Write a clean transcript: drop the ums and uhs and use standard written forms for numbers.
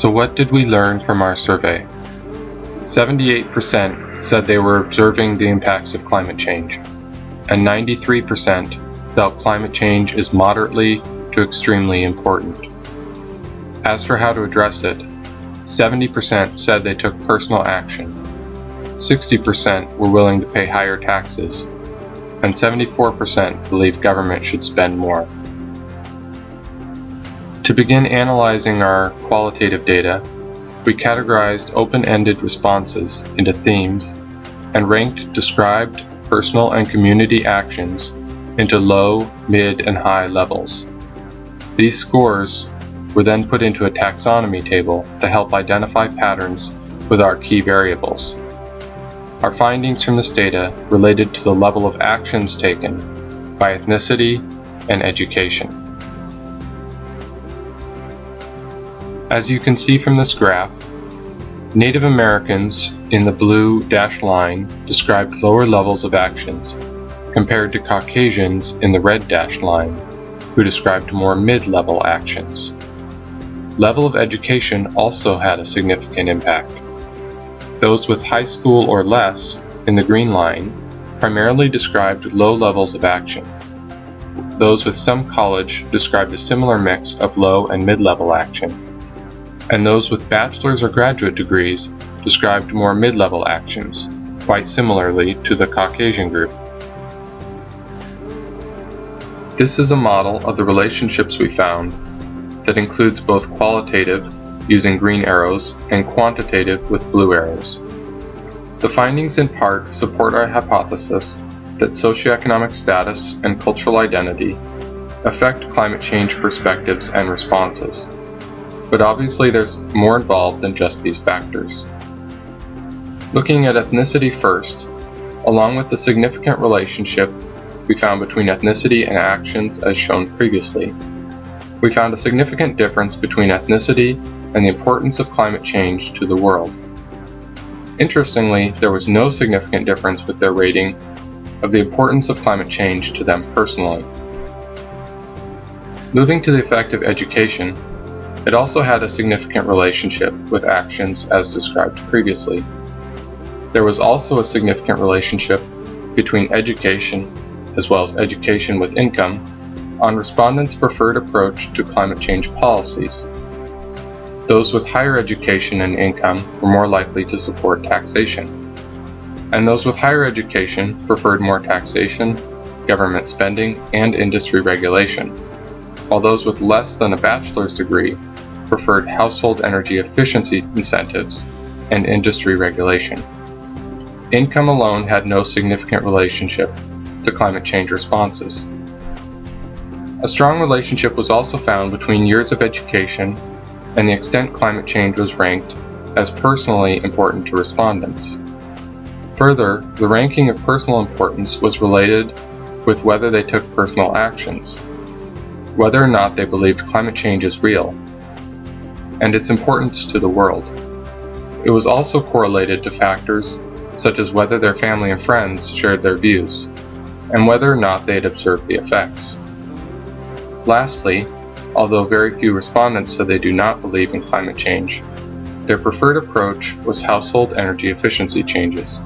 So what did we learn from our survey? 78% said they were observing the impacts of climate change, and 93% felt climate change is moderately to extremely important. As for how to address it, 70% said they took personal action, 60% were willing to pay higher taxes, and 74% believe government should spend more. To begin analyzing our qualitative data, we categorized open-ended responses into themes and ranked described personal and community actions into low, mid, and high levels. These scores were then put into a taxonomy table to help identify patterns with our key variables. Our findings from this data related to the level of actions taken by ethnicity and education. As you can see from this graph, Native Americans in the blue dashed line described lower levels of actions compared to Caucasians in the red dashed line, who described more mid-level actions. Level of education also had a significant impact. Those with high school or less in the green line primarily described low levels of action. Those with some college described a similar mix of low and mid-level action, and those with bachelor's or graduate degrees described more mid-level actions, quite similarly to the Caucasian group. This is a model of the relationships we found that includes both qualitative, using green arrows, and quantitative with blue arrows. The findings in part support our hypothesis that socioeconomic status and cultural identity affect climate change perspectives and responses. But obviously there's more involved than just these factors. Looking at ethnicity first, along with the significant relationship we found between ethnicity and actions as shown previously, we found a significant difference between ethnicity and the importance of climate change to the world. Interestingly, there was no significant difference with their rating of the importance of climate change to them personally. Moving to the effect of education, it also had a significant relationship with actions as described previously. There was also a significant relationship between education, as well as education with income, on respondents' preferred approach to climate change policies. Those with higher education and income were more likely to support taxation, and those with higher education preferred more taxation, government spending, and industry regulation, while those with less than a bachelor's degree preferred household energy efficiency incentives and industry regulation. Income alone had no significant relationship to climate change responses. A strong relationship was also found between years of education and the extent climate change was ranked as personally important to respondents. Further, the ranking of personal importance was related with whether they took personal actions, whether or not they believed climate change is real, and its importance to the world. It was also correlated to factors such as whether their family and friends shared their views, and whether or not they had observed the effects. Lastly, although very few respondents said they do not believe in climate change, their preferred approach was household energy efficiency changes.